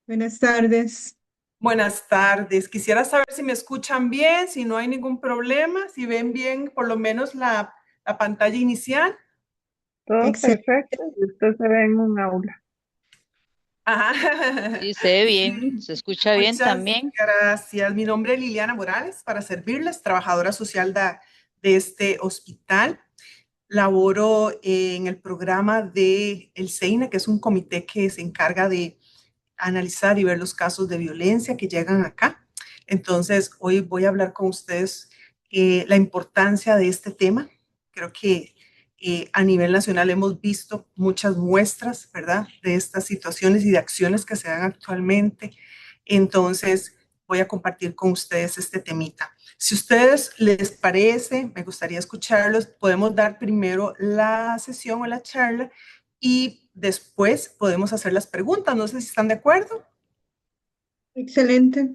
Buenas tardes. Buenas tardes. Quisiera saber si me escuchan bien, si no hay ningún problema, si ven bien por lo menos la pantalla inicial. Todo Excelente. perfecto y usted se ve en un aula. Ajá. Sí, se ve bien, Sí, se escucha bien muchas también. gracias. Mi nombre es Liliana Morales, para servirles, trabajadora social de este hospital. Laboro en el programa de el CEINA, que es un comité que se encarga de analizar y ver los casos de violencia que llegan acá. Entonces, hoy voy a hablar con ustedes la importancia de este tema. Creo que a nivel nacional hemos visto muchas muestras, ¿verdad?, de estas situaciones y de acciones que se dan actualmente. Entonces, voy a compartir con ustedes este temita. Si a ustedes les parece, me gustaría escucharlos. Podemos dar primero la sesión o la charla y después podemos hacer las preguntas. No sé si están de acuerdo. Excelente.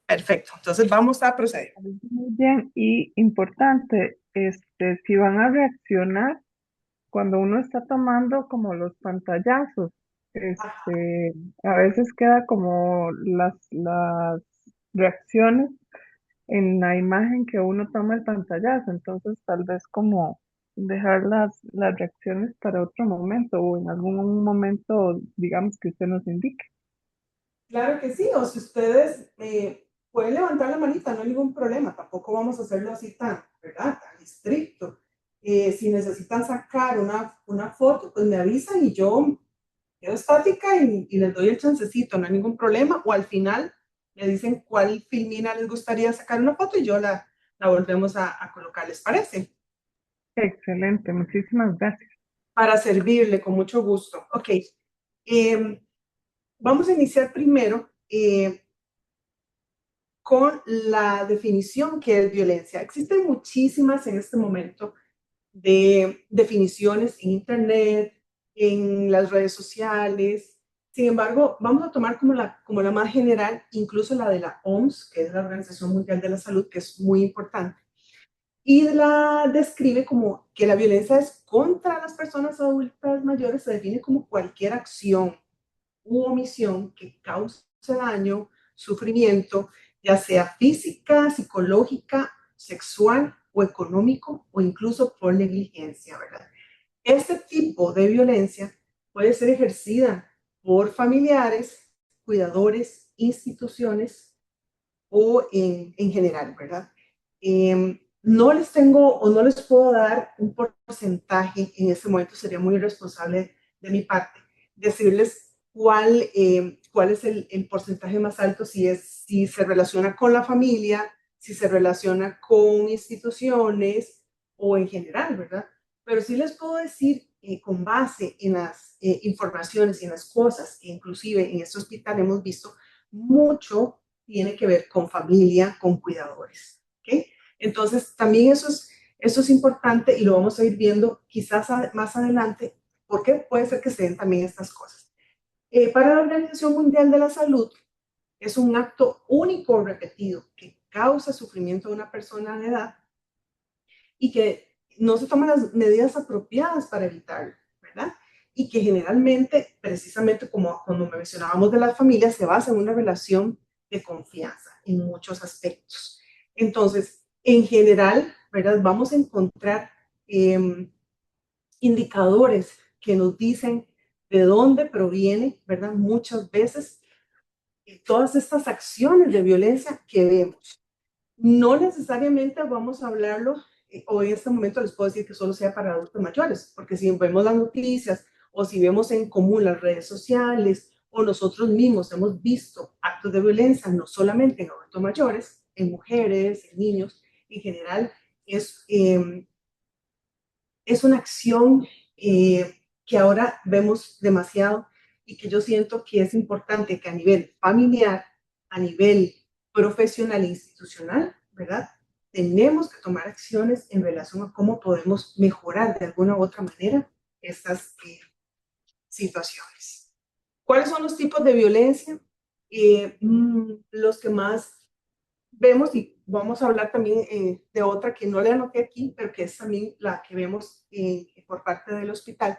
Perfecto. Entonces vamos a proceder. Muy bien, y importante, si van a reaccionar cuando uno está tomando como los pantallazos, a veces queda como las reacciones en la imagen que uno toma el pantallazo, entonces tal vez como dejar las reacciones para otro momento o en algún momento, digamos, que usted nos indique. Claro que sí, o si ustedes pueden levantar la manita, no hay ningún problema, tampoco vamos a hacerlo así tan, ¿verdad?, tan estricto. Si necesitan sacar una foto, pues me avisan y yo quedo estática y les doy el chancecito, no hay ningún problema, o al final me dicen cuál filmina les gustaría sacar una foto y yo la volvemos a colocar, ¿les parece? Excelente, muchísimas gracias. Para servirle con mucho gusto. Ok, vamos a iniciar primero con la definición que es violencia. Existen muchísimas en este momento de definiciones en Internet, en las redes sociales. Sin embargo, vamos a tomar como la más general, incluso la de la OMS, que es la Organización Mundial de la Salud, que es muy importante. Y la describe como que la violencia es contra las personas adultas mayores, se define como cualquier acción u omisión que cause daño, sufrimiento, ya sea física, psicológica, sexual o económico o incluso por negligencia, ¿verdad? Este tipo de violencia puede ser ejercida por familiares, cuidadores, instituciones o en general, ¿verdad? No les tengo o no les puedo dar un porcentaje en este momento, sería muy irresponsable de mi parte decirles cuál es el porcentaje más alto, si se relaciona con la familia, si se relaciona con instituciones o en general, ¿verdad? Pero sí les puedo decir, con base en las informaciones y en las cosas que inclusive en este hospital hemos visto, mucho tiene que ver con familia, con cuidadores. ¿Ok? Entonces, también eso es importante y lo vamos a ir viendo quizás más adelante, porque puede ser que se den también estas cosas. Para la Organización Mundial de la Salud, es un acto único o repetido que causa sufrimiento a una persona de edad y que no se toman las medidas apropiadas para evitarlo, ¿verdad? Y que generalmente, precisamente como cuando mencionábamos de las familias, se basa en una relación de confianza en muchos aspectos. Entonces, en general, ¿verdad? Vamos a encontrar indicadores que nos dicen de dónde proviene, ¿verdad? Muchas veces todas estas acciones de violencia que vemos. No necesariamente vamos a hablarlo, o en este momento les puedo decir que solo sea para adultos mayores, porque si vemos las noticias o si vemos en común las redes sociales o nosotros mismos hemos visto actos de violencia, no solamente en adultos mayores, en mujeres, en niños, en general, es, eh, es una acción que ahora vemos demasiado y que yo siento que es importante que a nivel familiar, a nivel profesional e institucional, ¿verdad? Tenemos que tomar acciones en relación a cómo podemos mejorar de alguna u otra manera estas situaciones. ¿Cuáles son los tipos de violencia? Los que más vemos, y vamos a hablar también de otra que no le anoté aquí, pero que es también la que vemos por parte del hospital,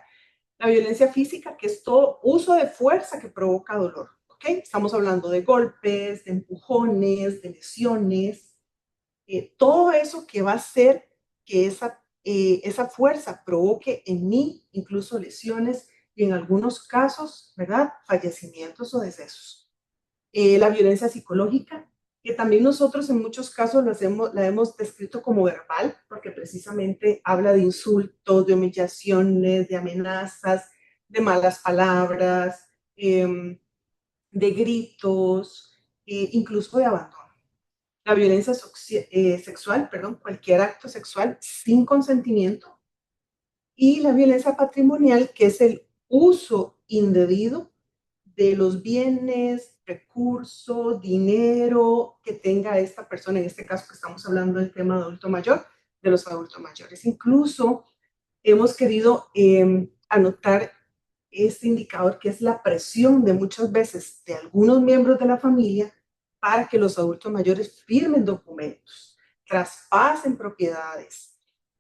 la violencia física, que es todo uso de fuerza que provoca dolor, ¿ok? ¿ok? Estamos hablando de golpes, de empujones, de lesiones, todo eso que va a hacer que esa fuerza provoque en mí incluso lesiones y en algunos casos, ¿verdad? Fallecimientos o decesos. La violencia psicológica, que también nosotros en muchos casos la hemos descrito como verbal, porque precisamente habla de insultos, de humillaciones, de amenazas, de malas palabras, de gritos, incluso de abandono. La violencia sexual, perdón, cualquier acto sexual sin consentimiento. Y la violencia patrimonial, que es el uso indebido de los bienes, recursos, dinero que tenga esta persona, en este caso que estamos hablando del tema de adulto mayor, de los adultos mayores. Incluso hemos querido anotar este indicador que es la presión de muchas veces de algunos miembros de la familia para que los adultos mayores firmen documentos, traspasen propiedades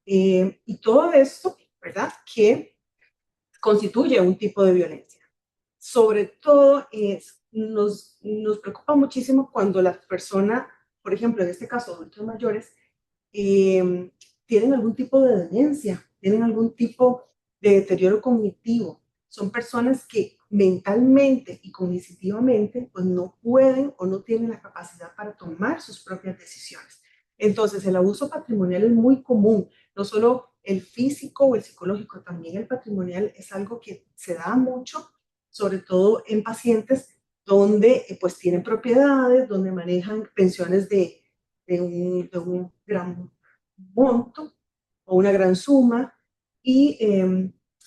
y todo esto, ¿verdad? Que constituye un tipo de violencia. Sobre todo nos preocupa muchísimo cuando la persona, por ejemplo, en este caso adultos mayores, tienen algún tipo de demencia, tienen algún tipo de deterioro cognitivo. Son personas que mentalmente y cognitivamente pues no pueden o no tienen la capacidad para tomar sus propias decisiones. Entonces, el abuso patrimonial es muy común, no solo el físico o el psicológico, también el patrimonial es algo que se da mucho, sobre todo en pacientes donde pues tienen propiedades, donde manejan pensiones de un gran monto o una gran suma y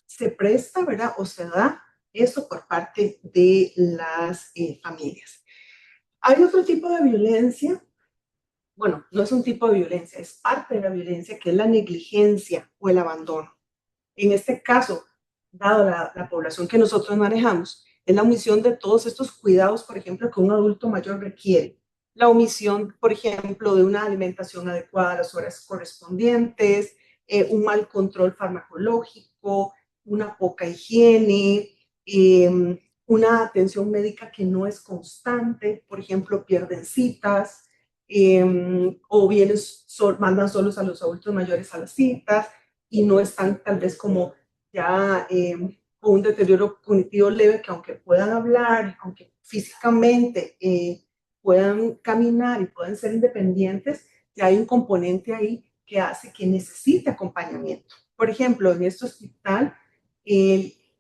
se presta, ¿verdad? O se da eso por parte de las familias. Hay otro tipo de violencia, bueno, no es un tipo de violencia, es parte de la violencia, que es la negligencia o el abandono. En este caso, dado la población que nosotros manejamos, es la omisión de todos estos cuidados, por ejemplo, que un adulto mayor requiere. La omisión, por ejemplo, de una alimentación adecuada a las horas correspondientes, un mal control farmacológico, una poca higiene, una atención médica que no es constante, por ejemplo, pierden citas, o bien mandan solos a los adultos mayores a las citas, y no están tal vez como ya con un deterioro cognitivo leve, que aunque puedan hablar, aunque físicamente puedan caminar y puedan ser independientes, ya hay un componente ahí que hace que necesite acompañamiento. Por ejemplo, en este hospital,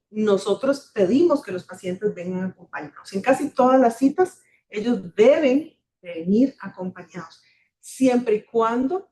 nosotros pedimos que los pacientes vengan acompañados. En casi todas las citas, ellos deben de venir acompañados, siempre y cuando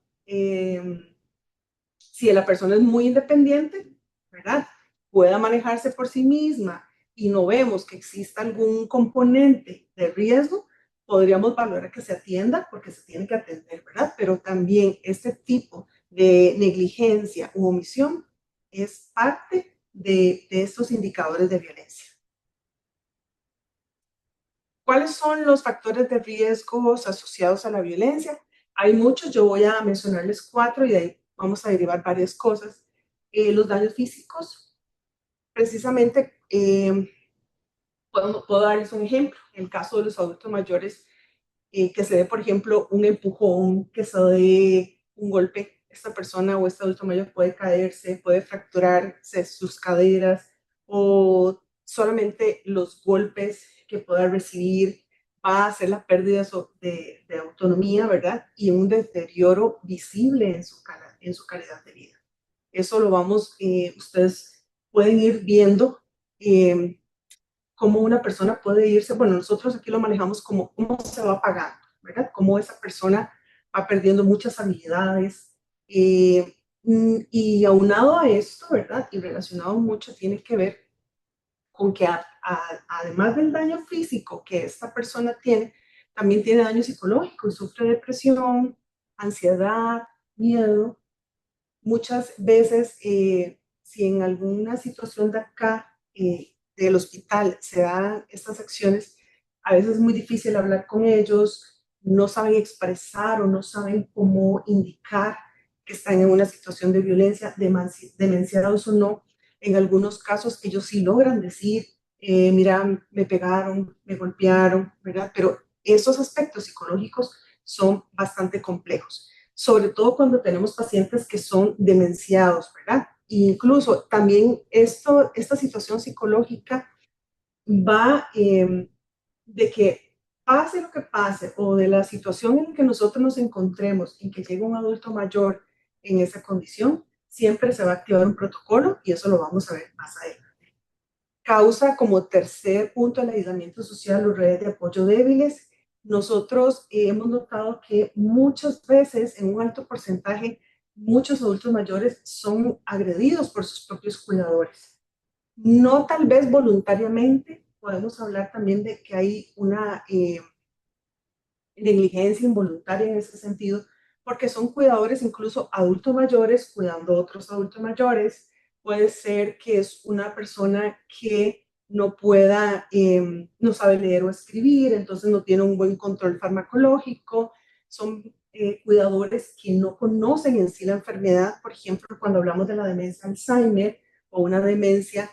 si la persona es muy independiente, ¿verdad? Pueda manejarse por sí misma y no vemos que exista algún componente de riesgo, podríamos valorar que se atienda porque se tiene que atender, ¿verdad? Pero también este tipo de negligencia u omisión es parte de estos indicadores de violencia. ¿Cuáles son los factores de riesgos asociados a la violencia? Hay muchos, yo voy a mencionarles 4 y de ahí vamos a derivar varias cosas. Los daños físicos, precisamente, puedo darles un ejemplo. En el caso de los adultos mayores, que se dé, por ejemplo, un empujón, que se dé un golpe, esta persona o este adulto mayor puede caerse, puede fracturarse sus caderas, o solamente los golpes que pueda recibir va a hacer la pérdida de autonomía, ¿verdad? Y un deterioro visible en su calidad de vida. Eso lo vamos, ustedes pueden ir viendo cómo una persona puede irse, bueno, nosotros aquí lo manejamos como cómo se va pagando, ¿verdad? Cómo esa persona va perdiendo muchas habilidades. Y aunado a esto, ¿verdad? Y relacionado mucho, tiene que ver con que además del daño físico que esta persona tiene, también tiene daño psicológico y sufre depresión, ansiedad, miedo. Muchas veces, si en alguna situación de acá, del hospital, se dan estas acciones, a veces es muy difícil hablar con ellos, no saben expresar o no saben cómo indicar que están en una situación de violencia, demenciados o no. En algunos casos ellos sí logran decir mira, me pegaron, me golpearon, ¿verdad? Pero esos aspectos psicológicos son bastante complejos, sobre todo cuando tenemos pacientes que son demenciados, ¿verdad? E incluso también esta situación psicológica va de que pase lo que pase o de la situación en que nosotros nos encontremos, en que llegue un adulto mayor en esa condición, siempre se va a activar un protocolo y eso lo vamos a ver más adelante. Causa como tercer punto el aislamiento social, las redes de apoyo débiles. Nosotros hemos notado que muchas veces, en un alto porcentaje, muchos adultos mayores son agredidos por sus propios cuidadores. No tal vez voluntariamente, podemos hablar también de que hay una negligencia involuntaria en ese sentido, porque son cuidadores incluso adultos mayores cuidando a otros adultos mayores. Puede ser que es una persona que no pueda, no sabe leer o escribir, entonces no tiene un buen control farmacológico. Son cuidadores que no conocen en sí la enfermedad. Por ejemplo, cuando hablamos de la demencia Alzheimer o una demencia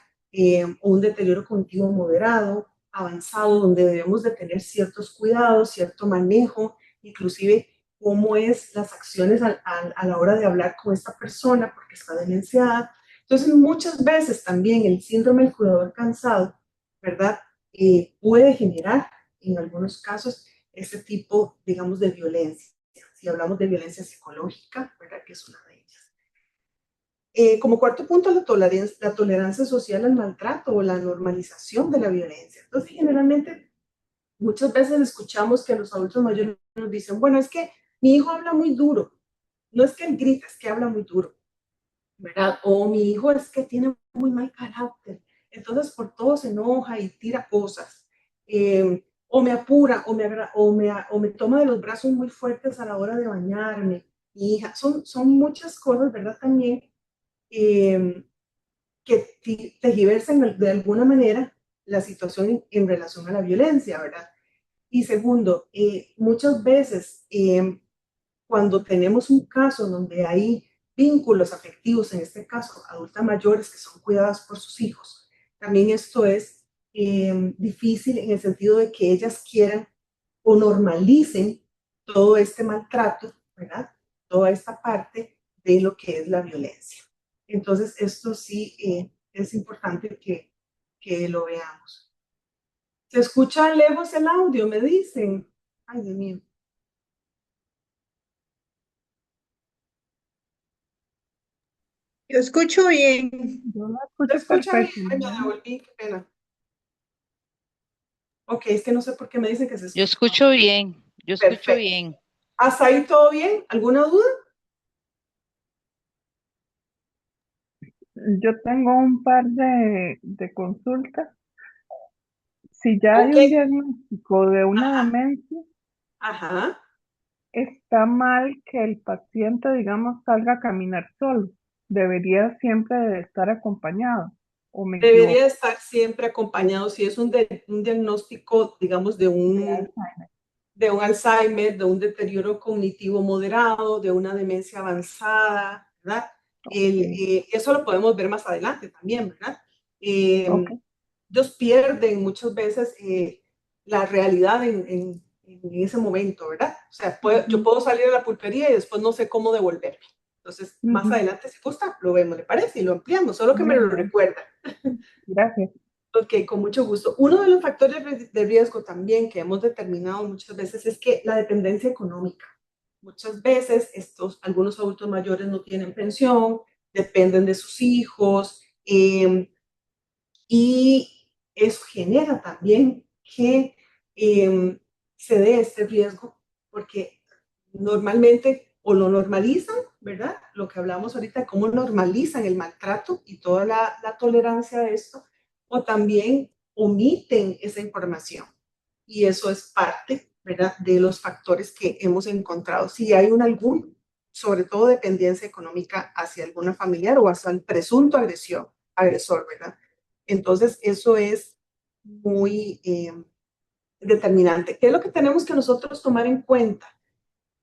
o un deterioro cognitivo moderado, avanzado, donde debemos de tener ciertos cuidados, cierto manejo, inclusive cómo es las acciones a la hora de hablar con esta persona porque está demenciada. Entonces, muchas veces también el síndrome del cuidador cansado, ¿verdad? Puede generar, en algunos casos, ese tipo, digamos, de violencia. Si hablamos de violencia psicológica, ¿verdad? Que es una de ellas. Como cuarto punto, la tolerancia social al maltrato o la normalización de la violencia. Entonces, generalmente, muchas veces escuchamos que los adultos mayores nos dicen, bueno, es que mi hijo habla muy duro. No es que él grita, es que habla muy duro, ¿verdad? O mi hijo es que tiene muy mal carácter. Entonces, por todo se enoja y tira cosas. O me apura, o me toma de los brazos muy fuertes a la hora de bañarme. Mi hija, son muchas cosas, ¿verdad? También eh, que tergiversan de alguna manera la situación en relación a la violencia, ¿verdad? Y segundo, muchas veces cuando tenemos un caso donde hay vínculos afectivos, en este caso adultas mayores que son cuidadas por sus hijos, también esto es difícil en el sentido de que ellas quieran o normalicen todo este maltrato, ¿verdad? Toda esta parte de lo que es la violencia. Entonces, esto sí es importante que lo veamos. ¿Se escucha lejos el audio? Me dicen. Ay, Dios mío. Yo escucho bien. Yo la ¿Se escucho escucha bien? perfecto, Ay, me ¿no? devolví, qué pena. Ok, es que no sé por qué me dicen que se Yo escucha. escucho bien, yo escucho Perfecto. bien. ¿Hasta ahí todo bien? ¿Alguna duda? Yo tengo un par de consultas. Si ya hay Ok. un diagnóstico de una demencia, Ajá. está mal que el paciente, digamos, salga a caminar solo. Debería siempre de estar acompañado, ¿o me Debería equivoco? estar siempre acompañado si es un diagnóstico, digamos, De Alzheimer. de un Alzheimer, de un deterioro cognitivo moderado, de una demencia avanzada, ¿verdad? Ok, Eso lo podemos ver más adelante también, ¿verdad? ok. Ellos pierden muchas veces la realidad en ese momento, ¿verdad? O sea, yo Ujú, puedo salir a la pulpería y después no sé cómo devolverme. Entonces, más ujú. adelante, si gusta, lo vemos, ¿le parece? Y lo ampliamos, solo que me Bien, lo bien. recuerda. Gracias. Ok, con mucho gusto. Uno de los factores de riesgo también que hemos determinado muchas veces es que la dependencia económica. Muchas veces algunos adultos mayores no tienen pensión, dependen de sus hijos, y eso genera también que se dé este riesgo, porque normalmente o lo normalizan, ¿verdad? Lo que hablamos ahorita, cómo normalizan el maltrato y toda la tolerancia a esto, o también omiten esa información. Y eso es parte, ¿verdad?, de los factores que hemos encontrado. Si hay algún, sobre todo dependencia económica hacia alguna familiar o hacia el presunto agresor, ¿verdad? Entonces, eso es muy determinante. ¿Qué es lo que tenemos que nosotros tomar en cuenta?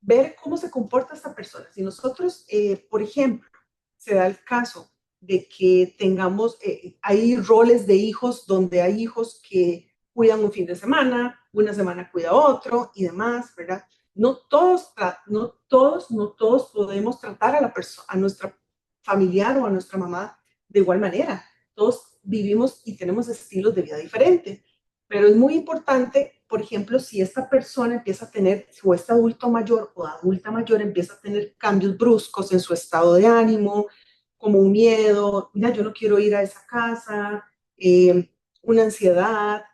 Ver cómo se comporta esta persona. Si nosotros, por ejemplo, se da el caso de que tengamos, hay roles de hijos donde hay hijos que cuidan un fin de semana, una semana cuida otro y demás, ¿verdad? No todos podemos tratar a nuestra familiar o a nuestra mamá de igual manera. Todos vivimos y tenemos estilos de vida diferentes. Pero es muy importante, por ejemplo, si esta persona empieza a tener, o este adulto mayor o adulta mayor empieza a tener cambios bruscos en su estado de ánimo, como un miedo, mira, yo no quiero ir a esa casa, una ansiedad,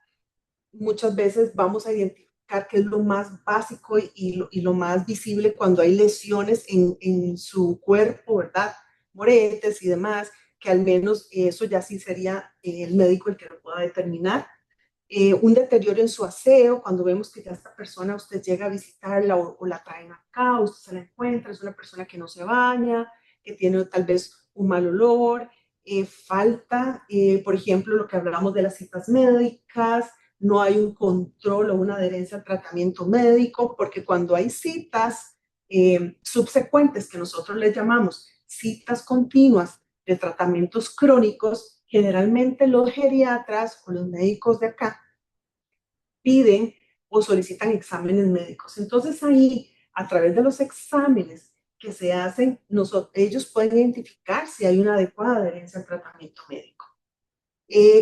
muchas veces vamos a identificar qué es lo más básico y lo más visible cuando hay lesiones en su cuerpo, ¿verdad? Moretes y demás, que al menos eso ya sí sería el médico el que lo pueda determinar. Un deterioro en su aseo, cuando vemos que ya esta persona, usted llega a visitarla o la traen acá, usted se la encuentra, es una persona que no se baña, que tiene tal vez un mal olor, falta, por ejemplo, lo que hablamos de las citas médicas, no hay un control o una adherencia al tratamiento médico, porque cuando hay citas subsecuentes, que nosotros les llamamos citas continuas de tratamientos crónicos, generalmente los geriatras o los médicos de acá piden o solicitan exámenes médicos. Entonces ahí, a través de los exámenes que se hacen, ellos pueden identificar si hay una adecuada adherencia al tratamiento médico.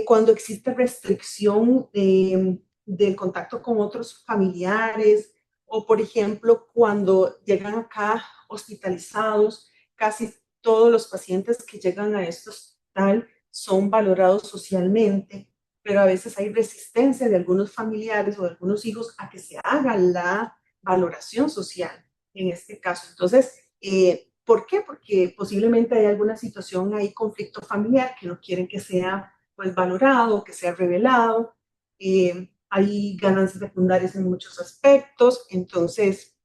Cuando existe restricción del contacto con otros familiares o, por ejemplo, cuando llegan acá hospitalizados, casi todos los pacientes que llegan a este hospital son valorados socialmente, pero a veces hay resistencia de algunos familiares o de algunos hijos a que se haga la valoración social en este caso. Entonces, ¿por qué? Porque posiblemente hay alguna situación ahí, conflicto familiar, que no quieren que sea pues valorado, que sea revelado. Hay ganancias secundarias en muchos aspectos, entonces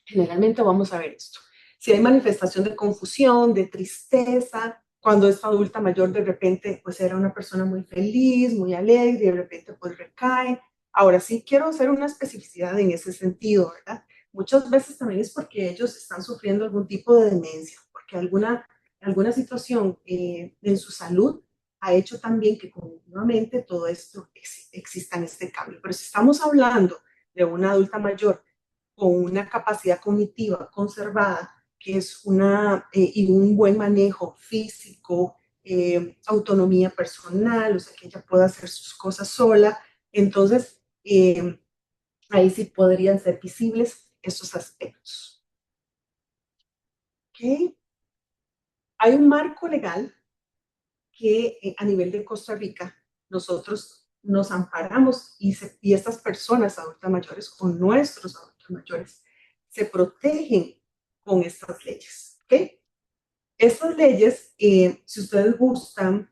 generalmente vamos a ver esto. Si hay manifestación de confusión, de tristeza, cuando esta adulta mayor de repente pues era una persona muy feliz, muy alegre, y de repente pues recae. Ahora sí quiero hacer una especificidad en ese sentido, ¿verdad? Muchas veces también es porque ellos están sufriendo algún tipo de demencia, porque alguna situación en su salud ha hecho también que continuamente todo esto exista en este cambio. Pero si estamos hablando de una adulta mayor con una capacidad cognitiva conservada, que es y un buen manejo físico, autonomía personal, o sea, que ella pueda hacer sus cosas sola, entonces ahí sí podrían ser visibles esos aspectos. ¿Okay? Hay un marco legal que a nivel de Costa Rica nosotros nos amparamos y estas personas adultas mayores o nuestros adultos mayores se protegen con estas leyes. ¿Okay? Estas leyes, si ustedes gustan,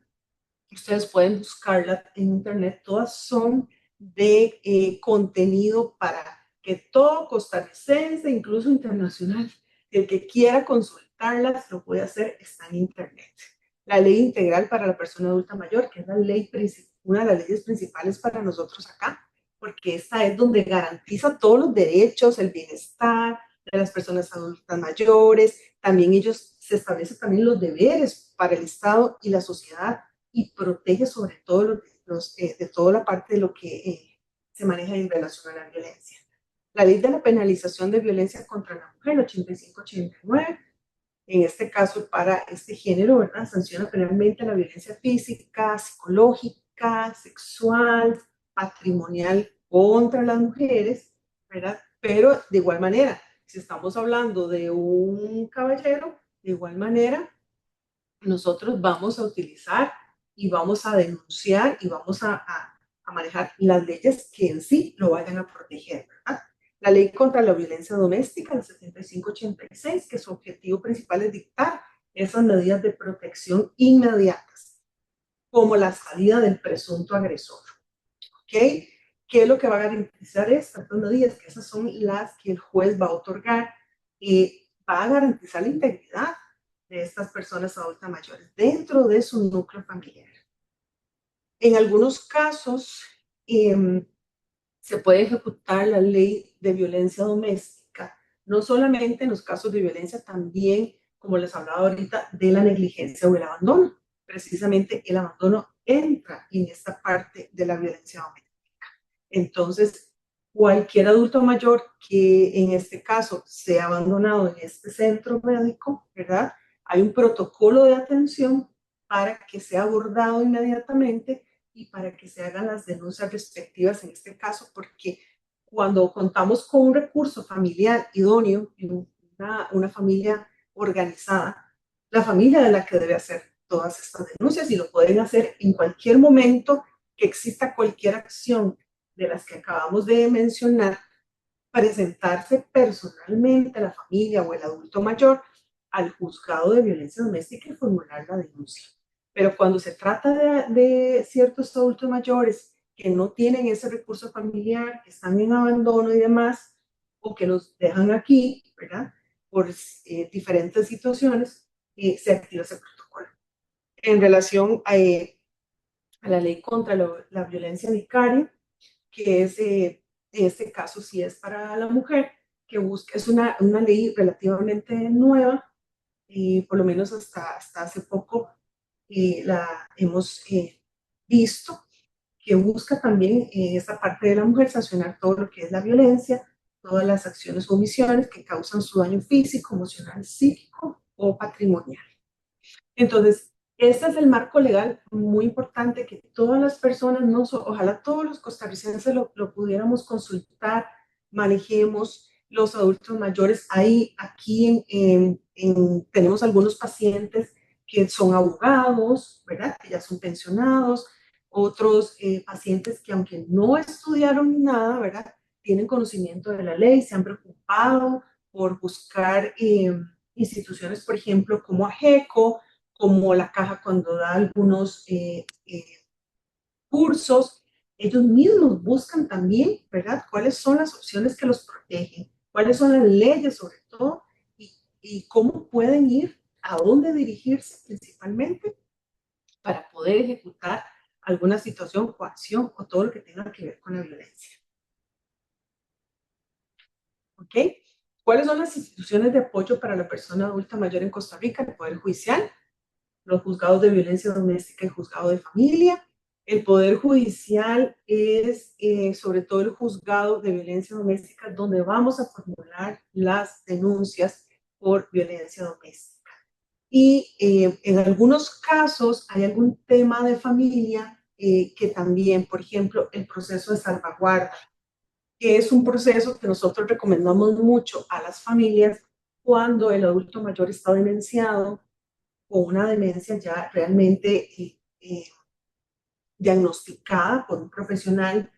ustedes pueden buscarlas en internet, todas son de contenido para que todo costarricense, incluso internacional, el que quiera consultarlas lo puede hacer, está en internet. La ley integral para la persona adulta mayor, que es una de las leyes principales para nosotros acá, porque esta es donde garantiza todos los derechos, el bienestar de las personas adultas mayores, también se establecen también los deberes para el Estado y la sociedad y protege sobre todo de toda la parte de lo que se maneja en relación a la violencia. La ley de la penalización de violencia contra la mujer, 85-89, en este caso para este género, ¿verdad? Sanciona penalmente la violencia física, psicológica, sexual, patrimonial contra las mujeres, ¿verdad? Pero de igual manera, si estamos hablando de un caballero, de igual manera, nosotros vamos a utilizar y vamos a denunciar y vamos a manejar las leyes que en sí lo vayan a proteger, ¿verdad? La ley contra la violencia doméstica, el 7586, que su objetivo principal es dictar esas medidas de protección inmediatas, como la salida del presunto agresor. ¿Ok? ¿Qué es lo que va a garantizar estas medidas? Que esas son las que el juez va a otorgar. Va a garantizar la integridad de estas personas adultas mayores dentro de su núcleo familiar. En algunos casos, se puede ejecutar la ley de violencia doméstica, no solamente en los casos de violencia, también, como les hablaba ahorita, de la negligencia o el abandono. precisamente el abandono entra en esta parte de la violencia doméstica. Entonces, cualquier adulto mayor que en este caso sea abandonado en este centro médico, ¿verdad? Hay un protocolo de atención para que sea abordado inmediatamente y para que se hagan las denuncias respectivas en este caso, porque cuando contamos con un recurso familiar idóneo, una familia organizada, la familia de la que debe hacer todas estas denuncias y lo pueden hacer en cualquier momento que exista cualquier acción de las que acabamos de mencionar, presentarse personalmente a la familia o el adulto mayor al juzgado de violencia doméstica y formular la denuncia. Pero cuando se trata de ciertos adultos mayores que no tienen ese recurso familiar, que están en abandono y demás, o que los dejan aquí, ¿verdad? Por diferentes situaciones, se activa ese protocolo. En relación a la ley contra la violencia vicaria, que es, en este caso sí es para la mujer, que busca, es una ley relativamente nueva, y por lo menos hasta hace poco la hemos visto, que busca también esa parte de la mujer sancionar todo lo que es la violencia, todas las acciones o omisiones que causan su daño físico, emocional, psíquico o patrimonial. Entonces, este es el marco legal muy importante que todas las personas, no ojalá todos los costarricenses lo pudiéramos consultar, manejemos los adultos mayores. Ahí, aquí tenemos algunos pacientes que son abogados, ¿verdad? Que ya son pensionados, otros pacientes que aunque no estudiaron nada, ¿verdad? Tienen conocimiento de la ley, se han preocupado por buscar instituciones, por ejemplo, como AGECO, como la caja cuando da algunos cursos, ellos mismos buscan también, ¿verdad? ¿Cuáles son las opciones que los protegen? ¿Cuáles son las leyes sobre todo? Y cómo pueden ir, a dónde dirigirse principalmente para poder ejecutar alguna situación, coacción o todo lo que tenga que ver con la violencia. ¿Ok? ¿Cuáles son las instituciones de apoyo para la persona adulta mayor en Costa Rica? El Poder Judicial, los juzgados de violencia doméstica y juzgado de familia. El Poder Judicial es sobre todo el juzgado de violencia doméstica donde vamos a formular las denuncias por violencia doméstica. Y en algunos casos hay algún tema de familia que también, por ejemplo, el proceso de salvaguarda, que es un proceso que nosotros recomendamos mucho a las familias cuando el adulto mayor está demenciado, o una demencia ya realmente diagnosticada por un profesional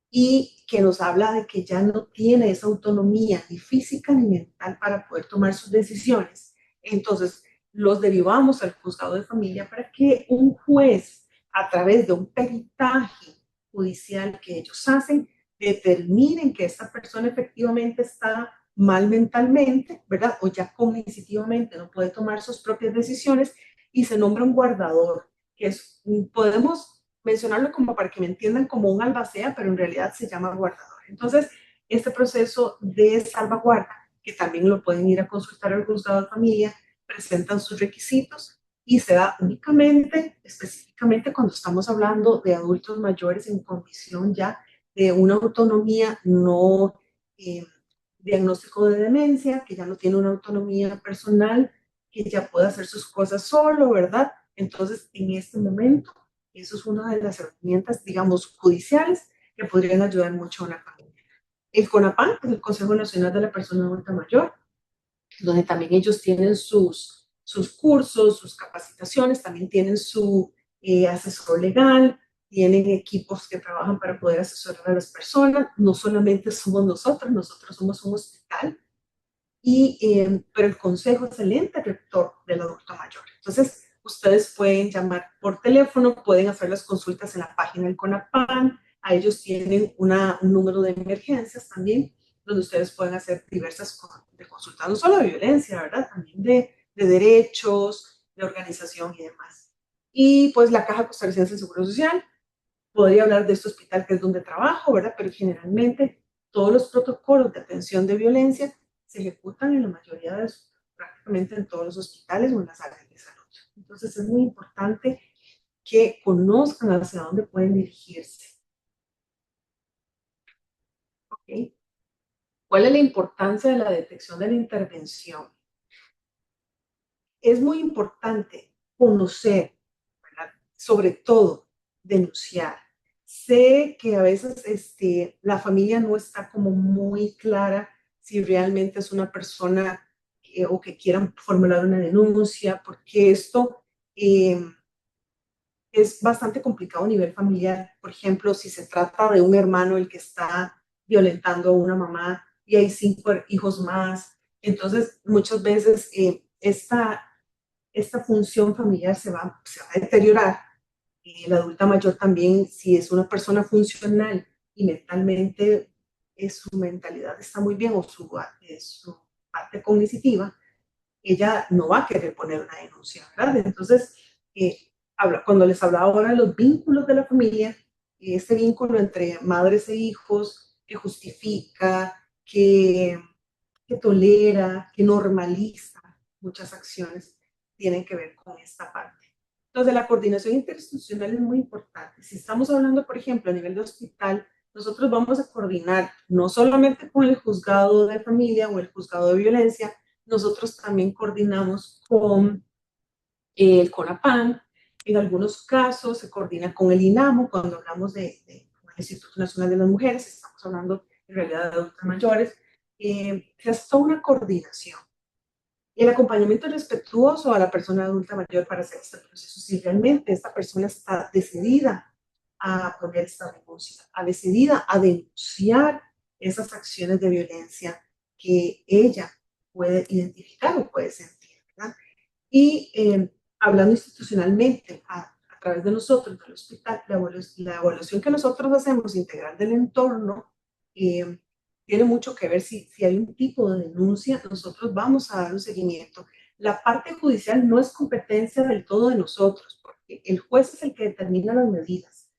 y que nos habla de que ya no tiene esa autonomía ni física ni mental para poder tomar sus decisiones. Entonces, los derivamos al juzgado de familia para que un juez, a través de un peritaje judicial que ellos hacen, determinen que esta persona efectivamente está mal mentalmente, ¿verdad? O ya cognitivamente no puede tomar sus propias decisiones y se nombra un guardador, que es, podemos mencionarlo como para que me entiendan como un albacea, pero en realidad se llama guardador. Entonces, este proceso de salvaguarda, que también lo pueden ir a consultar al juzgado de familia, presentan sus requisitos y se da únicamente, específicamente cuando estamos hablando de adultos mayores en condición ya de una autonomía no diagnóstico de demencia, que ya no tiene una autonomía personal, que ya puede hacer sus cosas solo, ¿verdad? Entonces, en este momento, eso es una de las herramientas, digamos, judiciales que podrían ayudar mucho a una familia. El CONAPAN, que es el Consejo Nacional de la Persona Adulta Mayor, donde también ellos tienen sus cursos, sus capacitaciones, también tienen su asesor legal, tienen equipos que trabajan para poder asesorar a las personas, no solamente somos nosotros somos un hospital, pero el consejo es el ente rector del adulto mayor. Entonces, ustedes pueden llamar por teléfono, pueden hacer las consultas en la página del CONAPAN, a ellos tienen un número de emergencias también, donde ustedes pueden hacer diversas consultas, no solo de violencia, ¿verdad? También de derechos, de organización y demás. Y pues la Caja Costarricense de Seguro Social, podría hablar de este hospital que es donde trabajo, ¿verdad? Pero generalmente todos los protocolos de atención de violencia se ejecutan en la mayoría de prácticamente en todos los hospitales o en las áreas de salud. Entonces es muy importante que conozcan hacia dónde pueden dirigirse. ¿Okay? ¿Cuál es la importancia de la detección de la intervención? Es muy importante conocer, ¿verdad? Sobre todo, denunciar. Sé que a veces la familia no está como muy clara si realmente es una persona o que quieran formular una denuncia, porque esto eh, es bastante complicado a nivel familiar. Por ejemplo, si se trata de un hermano el que está violentando a una mamá y hay 5 hijos más, entonces muchas veces esta función familiar se va a deteriorar. La adulta mayor también, si es una persona funcional y mentalmente su mentalidad está muy bien o su parte cognitiva, ella no va a querer poner una denuncia, ¿verdad? Entonces, cuando les hablaba ahora de los vínculos de la familia, este vínculo entre madres e hijos que justifica, que tolera, que normaliza muchas acciones, tienen que ver con esta parte. Entonces, la coordinación interinstitucional es muy importante. Si estamos hablando, por ejemplo, a nivel de hospital, nosotros vamos a coordinar no solamente con el juzgado de familia o el juzgado de violencia, nosotros también coordinamos con el CONAPAN, en algunos casos se coordina con el INAMO, cuando hablamos del Instituto Nacional de las Mujeres, estamos hablando en realidad de adultos mayores, se hace toda una coordinación. Y el acompañamiento respetuoso a la persona adulta mayor para hacer este proceso, si realmente esta persona está decidida a poner esta denuncia, decidida a denunciar esas acciones de violencia que ella puede identificar o puede sentir, ¿verdad? Y hablando institucionalmente, a través de nosotros, del hospital, la evaluación que nosotros hacemos integral del entorno, tiene mucho que ver si hay un tipo de denuncia, nosotros vamos a dar un seguimiento. La parte judicial no es competencia del todo de nosotros, porque el juez es el que determina las medidas.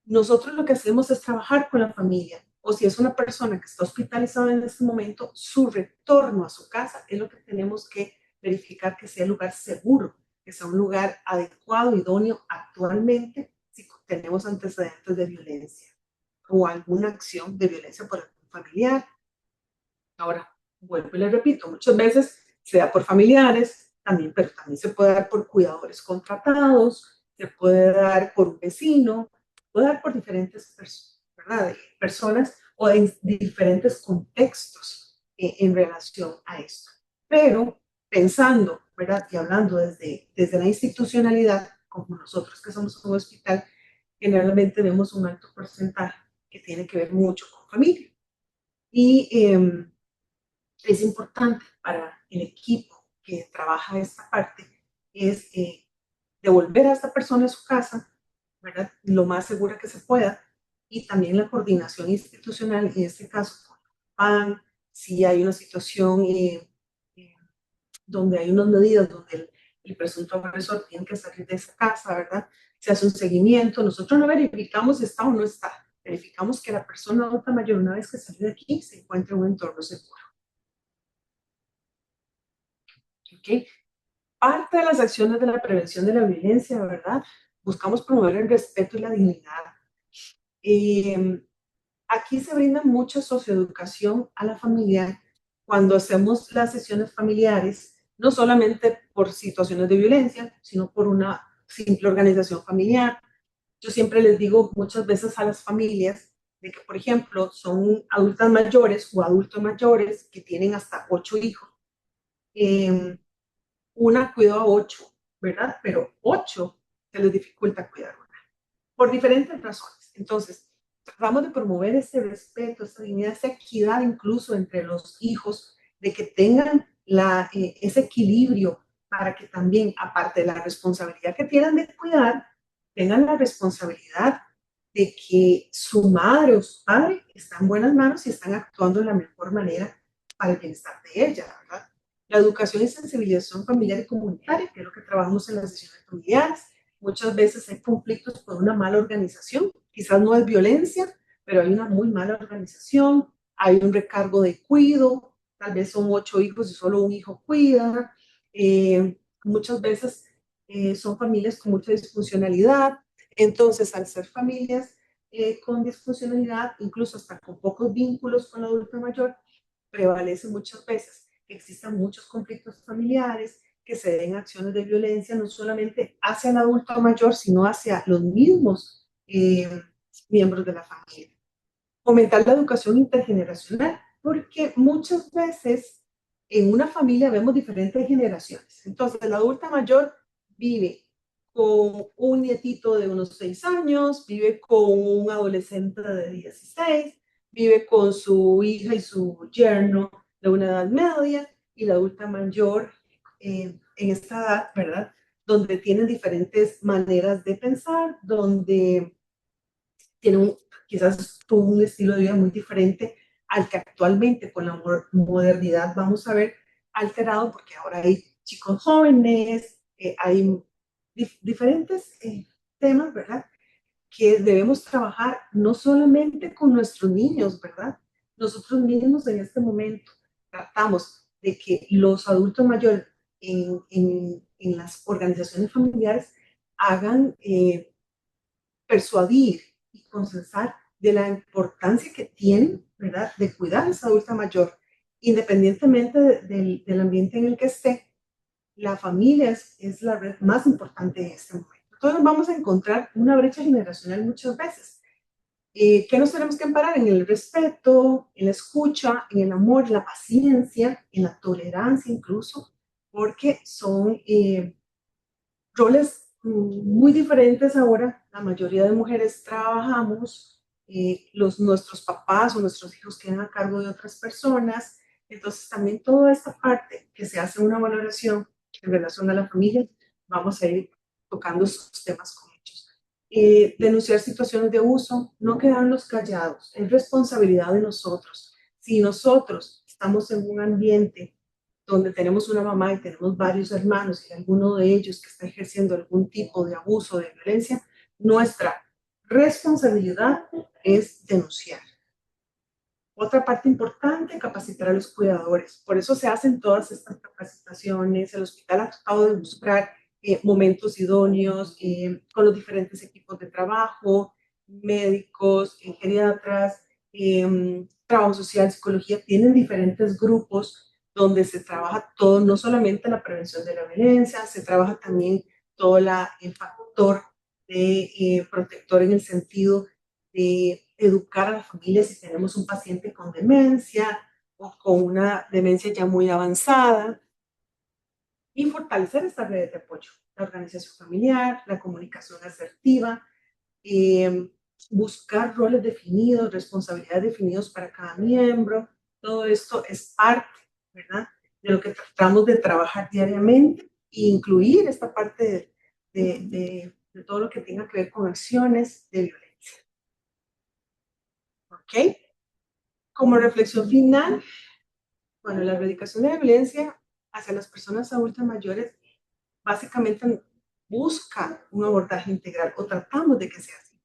Nosotros lo que hacemos es trabajar con la familia, o si es una persona que está hospitalizada en este momento, su retorno a su casa es lo que tenemos que verificar que sea un lugar seguro, que sea un lugar adecuado, idóneo actualmente, si tenemos antecedentes de violencia o alguna acción de violencia por algún familiar. Ahora, vuelvo y les repito, muchas veces se da por familiares, también, pero también se puede dar por cuidadores contratados, se puede dar por un vecino, se puede dar por diferentes personas o en diferentes contextos en relación a esto. Pero pensando, ¿verdad? Y hablando desde la institucionalidad, como nosotros que somos un hospital, generalmente vemos un alto porcentaje que tiene que ver mucho con familia. Y es importante para el equipo que trabaja esta parte es devolver a esta persona a su casa, ¿verdad? Lo más segura que se pueda, y también la coordinación institucional, en este caso, con PAN, si hay una situación donde hay unas medidas donde el presunto agresor tiene que salir de esa casa, ¿verdad? Se hace un seguimiento, nosotros no verificamos si está o no está, verificamos que la persona adulta mayor, una vez que sale de aquí, se encuentra en un entorno seguro. ¿Okay? Parte de las acciones de la prevención de la violencia, ¿verdad? Buscamos promover el respeto y la dignidad. Aquí se brinda mucha socioeducación a la familia cuando hacemos las sesiones familiares, no solamente por situaciones de violencia, sino por una simple organización familiar. Yo siempre les digo muchas veces a las familias de que, por ejemplo, son adultas mayores o adultos mayores que tienen hasta 8 hijos. Una cuidó a 8, ¿verdad? Pero 8 se les dificulta cuidar una, por diferentes razones. Entonces, tratamos de promover ese respeto, esa dignidad, esa equidad incluso entre los hijos, de que tengan ese equilibrio para que también, aparte de la responsabilidad que tienen de cuidar, tengan la responsabilidad de que su madre o su padre está en buenas manos y están actuando de la mejor manera para el bienestar de ella, ¿verdad? La educación y sensibilización familiar y comunitaria, que es lo que trabajamos en las sesiones familiares. Muchas veces hay conflictos por una mala organización, quizás no es violencia, pero hay una muy mala organización, hay un recargo de cuidado, tal vez son 8 hijos y solo un hijo cuida, muchas veces son familias con mucha disfuncionalidad. Entonces, al ser familias con disfuncionalidad, incluso hasta con pocos vínculos con la adulta mayor, prevalece muchas veces que existan muchos conflictos familiares, que se den acciones de violencia no solamente hacia el adulto mayor, sino hacia los mismos miembros de la familia. Fomentar la educación intergeneracional, porque muchas veces en una familia vemos diferentes generaciones. Entonces, la adulta mayor vive con un nietito de unos 6 años, vive con un adolescente de 16, vive con su hija y su yerno de una edad media, y la adulta mayor en esta edad, ¿verdad? Donde tienen diferentes maneras de pensar, donde tienen quizás tuvo un estilo de vida muy diferente al que actualmente con la modernidad vamos a ver alterado, porque ahora hay chicos jóvenes, hay diferentes temas, ¿verdad? Que debemos trabajar no solamente con nuestros niños, ¿verdad? Nosotros mismos en este momento tratamos de que los adultos mayores en las organizaciones familiares hagan persuadir y consensar de la importancia que tienen, ¿verdad?, de cuidar a esa adulta mayor, independientemente del ambiente en el que esté. La familia es la red más importante en este momento. Entonces vamos a encontrar una brecha generacional muchas veces. ¿Qué nos tenemos que amparar? En el respeto, en la escucha, en el amor, en la paciencia, en la tolerancia incluso, porque son roles muy diferentes ahora. La mayoría de mujeres trabajamos, nuestros papás o nuestros hijos quedan a cargo de otras personas. Entonces también toda esta parte que se hace una valoración en relación a la familia, vamos a ir tocando esos temas con ellos. Denunciar situaciones de abuso, no quedarnos callados, es responsabilidad de nosotros. Si nosotros estamos en un ambiente donde tenemos una mamá y tenemos varios hermanos y alguno de ellos que está ejerciendo algún tipo de abuso o de violencia, nuestra responsabilidad es denunciar. Otra parte importante, capacitar a los cuidadores. Por eso se hacen todas estas capacitaciones. El hospital ha tratado de buscar momentos idóneos con los diferentes equipos de trabajo, médicos, geriatras, trabajo social, psicología. Tienen diferentes grupos donde se trabaja todo, no solamente la prevención de la violencia, se trabaja también todo el factor de protector en el sentido de educar a la familia si tenemos un paciente con demencia o con una demencia ya muy avanzada, y fortalecer estas redes de apoyo, la organización familiar, la comunicación asertiva, buscar roles definidos, responsabilidades definidos para cada miembro. Todo esto es parte, ¿verdad?, de lo que tratamos de trabajar diariamente e incluir esta parte de todo lo que tenga que ver con acciones de violencia. ¿Ok? Como reflexión final, bueno, la erradicación de la violencia hacia las personas adultas mayores básicamente busca un abordaje integral, o tratamos de que sea así.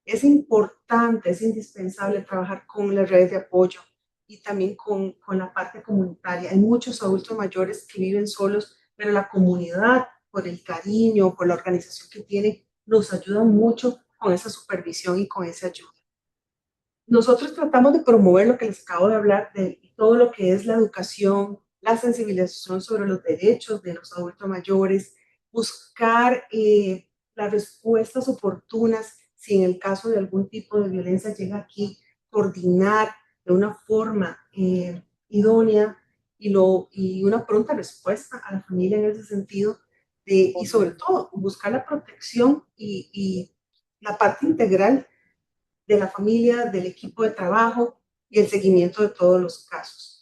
Es importante, es indispensable trabajar con las redes de apoyo y también con la parte comunitaria. Hay muchos adultos mayores que viven solos, pero la comunidad, por el cariño, por la organización que tiene, nos ayuda mucho con esa supervisión y con esa ayuda. Nosotros tratamos de promover lo que les acabo de hablar, de todo lo que es la educación, la sensibilización sobre los derechos de los adultos mayores, buscar las respuestas oportunas si en el caso de algún tipo de violencia llega aquí, coordinar de una forma idónea y una pronta respuesta a la familia en ese sentido, y sobre todo buscar la protección y la parte integral de la familia, del equipo de trabajo y el seguimiento de todos los casos.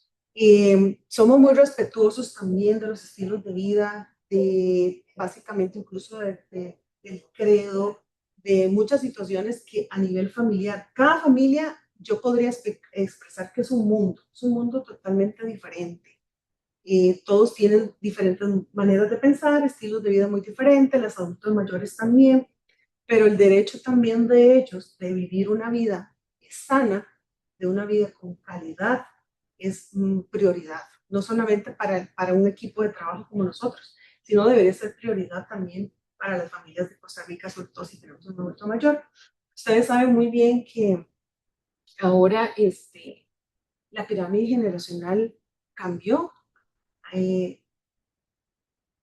Somos muy respetuosos también de los estilos de vida, básicamente incluso del credo, de muchas situaciones que a nivel familiar, cada familia yo podría expresar que es un mundo totalmente diferente. Todos tienen diferentes maneras de pensar, estilos de vida muy diferentes, los adultos mayores también, pero el derecho también de ellos de vivir una vida sana, de una vida con calidad, es prioridad, no solamente para un equipo de trabajo como nosotros, sino debería ser prioridad también para las familias de Costa Rica, sobre todo si tenemos un adulto mayor. Ustedes saben muy bien que ahora la pirámide generacional cambió.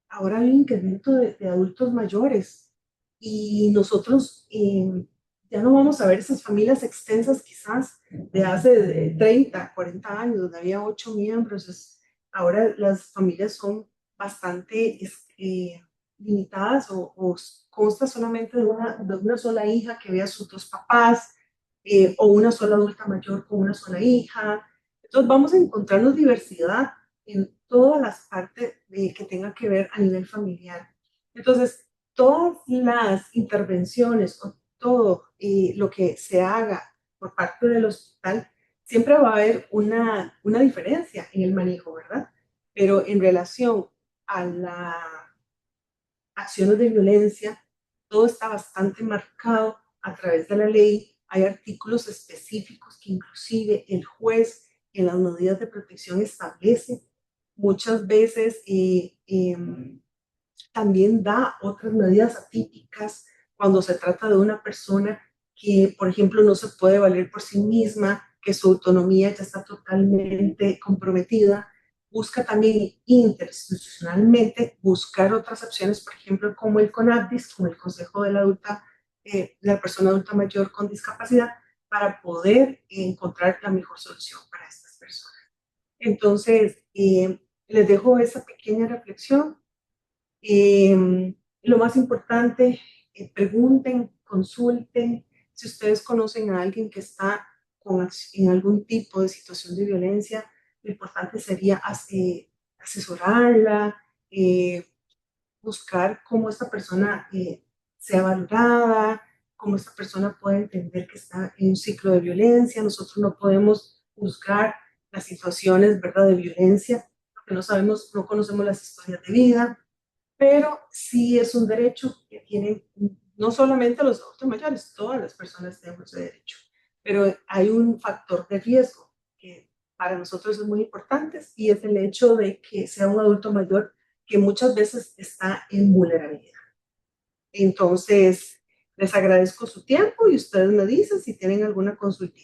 Ahora hay un incremento de adultos mayores y nosotros ya no vamos a ver esas familias extensas quizás de hace 30, 40 años, donde había 8 miembros. Ahora las familias son bastante limitadas o consta solamente de una sola hija que vea a sus dos papás o una sola adulta mayor con una sola hija. Entonces vamos a encontrarnos diversidad en todas las partes que tenga que ver a nivel familiar. Entonces, todas las intervenciones o todo lo que se haga por parte del hospital, siempre va a haber una diferencia en el manejo, ¿verdad? Pero en relación a las acciones de violencia, todo está bastante marcado a través de la ley. Hay artículos específicos que inclusive el juez en las medidas de protección establece. Muchas veces también da otras medidas atípicas cuando se trata de una persona que, por ejemplo, no se puede valer por sí misma, que su autonomía ya está totalmente comprometida. Busca también interinstitucionalmente buscar otras opciones, por ejemplo, como el CONADIS, como el Consejo de la Persona Adulta Mayor con Discapacidad, para poder encontrar la mejor solución para estas personas. Entonces, les dejo esa pequeña reflexión. Lo más importante, pregunten, consulten. Si ustedes conocen a alguien que está en algún tipo de situación de violencia, lo importante sería asesorarla, buscar cómo esta persona sea valorada, cómo esta persona puede entender que está en un ciclo de violencia. Nosotros no podemos juzgar las situaciones, ¿verdad?, de violencia, porque no sabemos, no conocemos las historias de vida, pero sí es un derecho que tienen no solamente los adultos mayores, todas las personas tenemos ese derecho, pero hay un factor de riesgo que para nosotros es muy importante y es el hecho de que sea un adulto mayor que muchas veces está en vulnerabilidad. Entonces, les agradezco su tiempo y ustedes me dicen si tienen alguna consulta.